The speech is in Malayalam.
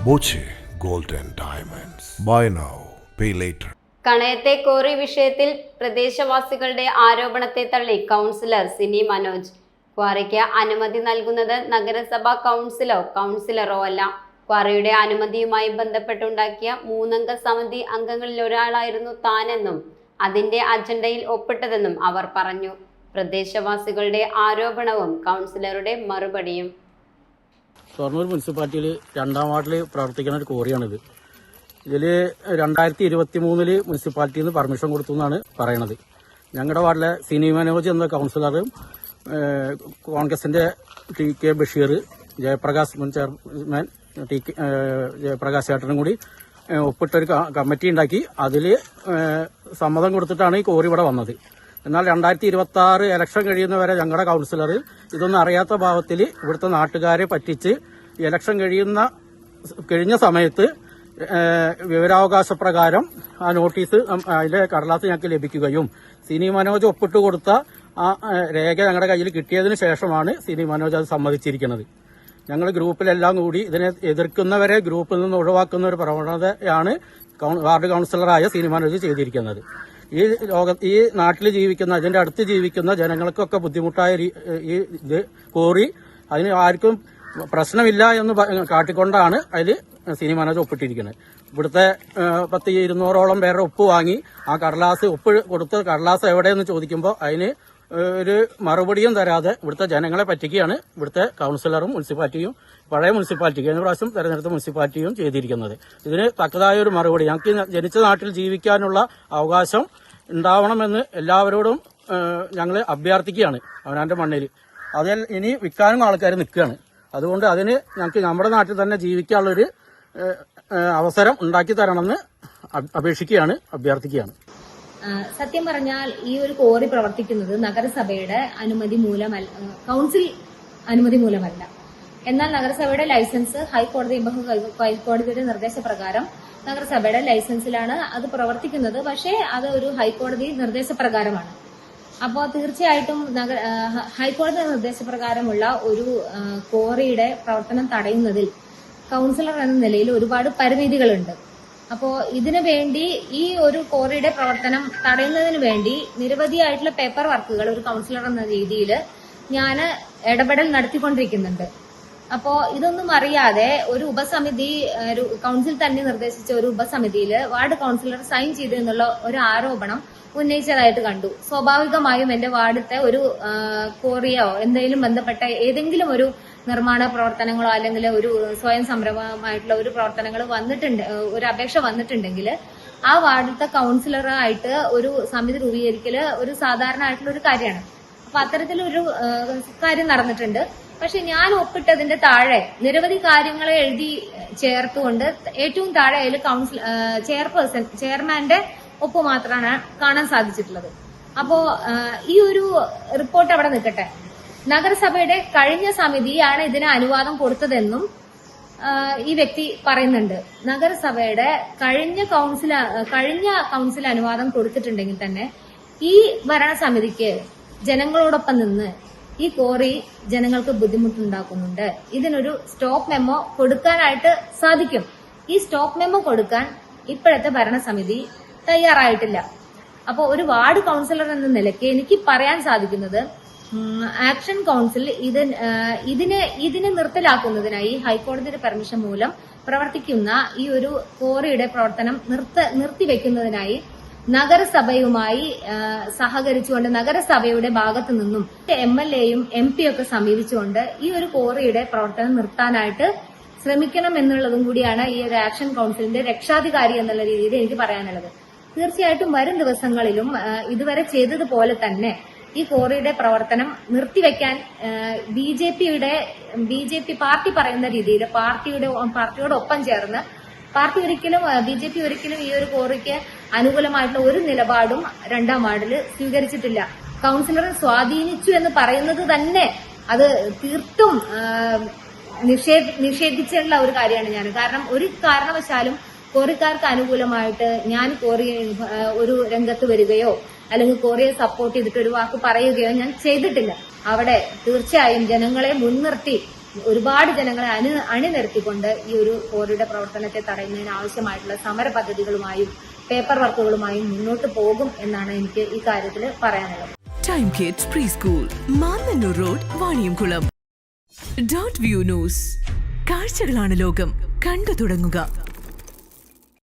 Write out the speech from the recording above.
Boche gold and diamonds. Buy now pay later. കണയത്തെ കോറി വിഷയത്തിൽ പ്രദേശവാസികളുടെ ആരോപണത്തെ തള്ളി കൗൺസിലർ സിനി മനോജ്. ക്വാറിക്ക് അനുമതി നൽകുന്നത് നഗരസഭാ കൗൺസിലറോ അല്ല. ക്വാറിയുടെ അനുമതിയുമായി ബന്ധപ്പെട്ടുണ്ടാക്കിയ 3 അംഗ സമിതി അംഗങ്ങളിൽ ഒരാളായിരുന്നു താനെന്നും അതിന്റെ അജണ്ടയിൽ ഒപ്പിട്ടതെന്നും അവർ പറഞ്ഞു. പ്രദേശവാസികളുടെ ആരോപണവും കൗൺസിലറുടെ മറുപടിയും. ഷൊർണൂർ മുനിസിപ്പാലിറ്റിയിൽ 2ാം വാർഡിൽ പ്രവർത്തിക്കുന്ന ഒരു കോറിയാണിത്. ഇതിൽ 2023 മുനിസിപ്പാലിറ്റിയിൽ നിന്ന് പെർമിഷൻ കൊടുത്തു എന്നാണ് പറയണത്. ഞങ്ങളുടെ വാർഡിലെ സിനി മനോജ് എന്ന കൗൺസിലറും കോൺഗ്രസിന്റെ TK ബഷീർ, ജയപ്രകാശ് മുൻ ചെയർമാൻ ജയപ്രകാശ് ചേട്ടനും കൂടി ഒപ്പിട്ടൊരു കമ്മിറ്റി ഉണ്ടാക്കി അതിൽ സമ്മതം കൊടുത്തിട്ടാണ് ഈ കോറി ഇവിടെ വന്നത്. എന്നാൽ 2026 ഇലക്ഷൻ കഴിയുന്നവരെ ഞങ്ങളുടെ കൗൺസിലർ ഇതൊന്നും അറിയാത്ത ഭാവത്തിൽ ഇവിടുത്തെ നാട്ടുകാരെ പറ്റിച്ച് ഇലക്ഷൻ കഴിഞ്ഞ സമയത്ത് വിവരാവകാശ പ്രകാരം ആ നോട്ടീസ് അതിന്റെ കടലാസ് ഞങ്ങൾക്ക് ലഭിക്കുകയും സിനി മനോജ് ഒപ്പിട്ട് കൊടുത്ത ആ രേഖ ഞങ്ങളുടെ കയ്യിൽ കിട്ടിയതിനു ശേഷമാണ് സിനി മനോജ് അത് സമ്മതിച്ചിരിക്കുന്നത്. ഞങ്ങൾ ഗ്രൂപ്പിലെല്ലാം കൂടി ഇതിനെ എതിർക്കുന്നവരെ ഗ്രൂപ്പിൽ നിന്ന് ഒഴിവാക്കുന്ന ഒരു പ്രവണതയാണ് വാർഡ് കൗൺസിലറായ സിനി മനോജ് ചെയ്തിരിക്കുന്നത്. ഈ നാട്ടിൽ ജീവിക്കുന്ന ഇതിന്റെ അടുത്ത് ജീവിക്കുന്ന ജനങ്ങൾക്കൊക്കെ ബുദ്ധിമുട്ടായ ഈ ഇത് കോറി അതിന് ആർക്കും പ്രശ്നമില്ല എന്ന് കാട്ടിക്കൊണ്ടാണ് അതിൽ സിനി മനോജ് ഒപ്പിട്ടിരിക്കുന്നത്. ഇവിടുത്തെ 100-200ഓളം പേരുടെ ഒപ്പ് വാങ്ങി ആ കടലാസ് ഒപ്പ് കൊടുത്ത കടലാസ് എവിടെയെന്ന് ചോദിക്കുമ്പോൾ അതിന് ഒരു മറുപടിയും തരാതെ ഇവിടുത്തെ ജനങ്ങളെ പറ്റിക്കുകയാണ് ഇവിടുത്തെ കൗൺസിലറും മുനിസിപ്പാലിറ്റിയും പഴയ മുനിസിപ്പാലിറ്റി കഴിഞ്ഞ പ്രാവശ്യം തെരഞ്ഞെടുത്ത മുനിസിപ്പാലിറ്റിയും ചെയ്തിരിക്കുന്നത്. ഇതിന് തക്കതായ ഒരു മറുപടി ഞങ്ങൾക്ക് ജനിച്ച നാട്ടിൽ ജീവിക്കാനുള്ള അവകാശം ഉണ്ടാവണമെന്ന് എല്ലാവരോടും ഞങ്ങൾ അഭ്യർത്ഥിക്കുകയാണ്. അവനാന്റെ മണ്ണിൽ അതിൽ ഇനി വിൽക്കാനും ആൾക്കാർ നിൽക്കുകയാണ്. അതുകൊണ്ട് അതിന് ഞങ്ങൾക്ക് നമ്മുടെ നാട്ടിൽ തന്നെ ജീവിക്കാനുള്ളൊരു അവസരം ഉണ്ടാക്കി തരണമെന്ന് അഭ്യർത്ഥിക്കുകയാണ്. സത്യം പറഞ്ഞാൽ ഈ ഒരു കോറി പ്രവർത്തിക്കുന്നത് നഗരസഭയുടെ അനുമതി മൂലമല്ല, കൌൺസിൽ അനുമതി മൂലമല്ല. എന്നാൽ നഗരസഭയുടെ ലൈസൻസ് ഹൈക്കോടതിയുടെ നിർദ്ദേശപ്രകാരം നഗരസഭയുടെ ലൈസൻസിലാണ് അത് പ്രവർത്തിക്കുന്നത്. പക്ഷേ അത് ഒരു ഹൈക്കോടതി നിർദ്ദേശപ്രകാരമാണ്. അപ്പോൾ തീർച്ചയായിട്ടും ഹൈക്കോടതി നിർദ്ദേശപ്രകാരമുള്ള ഒരു കോറിയുടെ പ്രവർത്തനം തടയുന്നതിൽ കൗൺസിലർ എന്ന നിലയിൽ ഒരുപാട് പരിമിതികളുണ്ട്. അപ്പോൾ ഇതിനു വേണ്ടി ഈ ഒരു കോറിയുടെ പ്രവർത്തനം തടയുന്നതിന് വേണ്ടി നിരവധിയായിട്ടുള്ള പേപ്പർ വർക്കുകൾ ഒരു കൗൺസിലർ എന്ന രീതിയിൽ ഞാൻ ഇടപെടൽ നടത്തിക്കൊണ്ടിരിക്കുന്നുണ്ട്. അപ്പോ ഇതൊന്നും അറിയാതെ ഒരു ഉപസമിതി, ഒരു കൗൺസിൽ തന്നെ നിർദ്ദേശിച്ച ഒരു ഉപസമിതിയിൽ വാർഡ് കൗൺസിലർ സൈൻ ചെയ്തു എന്നുള്ള ഒരു ആരോപണം ഉന്നയിച്ചതായിട്ട് കണ്ടു. സ്വാഭാവികമായും എന്റെ വാർഡത്തെ ഒരു കോറിയോ എന്തെങ്കിലും ബന്ധപ്പെട്ട ഏതെങ്കിലും ഒരു നിർമ്മാണ പ്രവർത്തനങ്ങളോ അല്ലെങ്കിൽ ഒരു സ്വയം സംരംഭമായിട്ടുള്ള ഒരു പ്രവർത്തനങ്ങൾ വന്നിട്ടുണ്ട്, ഒരു അപേക്ഷ വന്നിട്ടുണ്ടെങ്കിൽ ആ വാർഡിലത്തെ കൗൺസിലറായിട്ട് ഒരു സമിതി രൂപീകരിക്കല് ഒരു സാധാരണ ആയിട്ടുള്ള ഒരു കാര്യമാണ്. അപ്പൊ അത്തരത്തിലൊരു കാര്യം നടന്നിട്ടുണ്ട്. പക്ഷെ ഞാൻ ഒപ്പിട്ടതിന്റെ താഴെ നിരവധി കാര്യങ്ങളെ എഴുതി ചേർത്തുകൊണ്ട് ഏറ്റവും താഴെ അതിൽ ചെയർമാന്റെ ഒപ്പ് മാത്രമാണ് കാണാൻ സാധിച്ചിട്ടുള്ളത്. അപ്പോ ഈ ഒരു റിപ്പോർട്ട് അവിടെ നിൽക്കട്ടെ. നഗരസഭയുടെ കഴിഞ്ഞ സമിതിയാണ് ഇതിന് അനുവാദം കൊടുത്തതെന്നും ഈ വ്യക്തി പറയുന്നുണ്ട്. നഗരസഭയുടെ കഴിഞ്ഞ കൗൺസിൽ അനുവാദം കൊടുത്തിട്ടുണ്ടെങ്കിൽ തന്നെ ഈ ഭരണസമിതിക്ക് ജനങ്ങളോടൊപ്പം നിന്ന് ഈ കോറി ജനങ്ങൾക്ക് ബുദ്ധിമുട്ടുണ്ടാക്കുന്നുണ്ട്. ഇതിനൊരു സ്റ്റോപ്പ് മെമ്മോ കൊടുക്കാനായിട്ട് സാധിക്കും. ഈ സ്റ്റോപ്പ് മെമ്മോ കൊടുക്കാൻ ഇപ്പോഴത്തെ ഭരണസമിതി തയ്യാറായിട്ടില്ല. അപ്പോൾ ഒരു വാർഡ് കൗൺസിലർ എന്ന നിലയ്ക്ക് എനിക്ക് പറയാൻ സാധിക്കുന്നത് ആക്ഷൻ കൗൺസിൽ ഇതിനെ നിർത്തലാക്കുന്നതിനായി ഹൈക്കോടതിയുടെ പെർമിഷൻ മൂലം പ്രവർത്തിക്കുന്ന ഈ ഒരു കോറിയുടെ പ്രവർത്തനം നിർത്തിവെക്കുന്നതിനായി നഗരസഭയുമായി സഹകരിച്ചുകൊണ്ട് നഗരസഭയുടെ ഭാഗത്തു നിന്നും MLAയും MP ഒക്കെ സമീപിച്ചുകൊണ്ട് ഈ ഒരു കോറിയുടെ പ്രവർത്തനം നിർത്താനായിട്ട് ശ്രമിക്കണം എന്നുള്ളതും കൂടിയാണ് ഈ ഒരു ആക്ഷൻ കൗൺസിലിന്റെ രക്ഷാധികാരി എന്നുള്ള രീതിയിൽ എനിക്ക് പറയാനുള്ളത്. തീർച്ചയായിട്ടും വരും ദിവസങ്ങളിലും ഇതുവരെ ചെയ്തതുപോലെ തന്നെ ഈ കോറിയുടെ പ്രവർത്തനം നിർത്തിവെക്കാൻ BJP പാർട്ടി പറയുന്ന രീതിയിൽ പാർട്ടിയോടൊപ്പം ചേർന്ന് BJP ഒരിക്കലും ഈ ഒരു കോറിക്ക് അനുകൂലമായിട്ടുള്ള ഒരു നിലപാടും 2ാം വാർഡിൽ സ്വീകരിച്ചിട്ടില്ല. കൗൺസിലറെ സ്വാധീനിച്ചു എന്ന് പറയുന്നത് തന്നെ അത് തീർത്തും നിഷേധിച്ചുള്ള ഒരു കാര്യമാണ് ഞാൻ. കാരണം ഒരു കാരണവശാലും കോറിക്കാർക്ക് അനുകൂലമായിട്ട് ഞാൻ ഒരു രംഗത്ത് വരികയോ അല്ലെങ്കിൽ കോറിയെ സപ്പോർട്ട് ചെയ്തിട്ട് ഒരു വാക്ക് പറയുകയോ ഞാൻ ചെയ്തിട്ടില്ല. അവിടെ തീർച്ചയായും ജനങ്ങളെ മുൻനിർത്തി ഒരുപാട് ജനങ്ങളെ അണിനിരത്തിക്കൊണ്ട് ഈ ഒരു കോറിയുടെ പ്രവർത്തനത്തെ തടയുന്നതിന് ആവശ്യമായിട്ടുള്ള സമര പദ്ധതികളുമായും പേപ്പർ വർക്കുകളുമായും മുന്നോട്ട് പോകും എന്നാണ് എനിക്ക് ഈ കാര്യത്തിൽ പറയാനുള്ളത്. Time kids pre school, Mannannur road, Vaniyamkulam. Dot view news. കാഴ്ചകളാണ് ലോകം, കണ്ടു തുടങ്ങുക.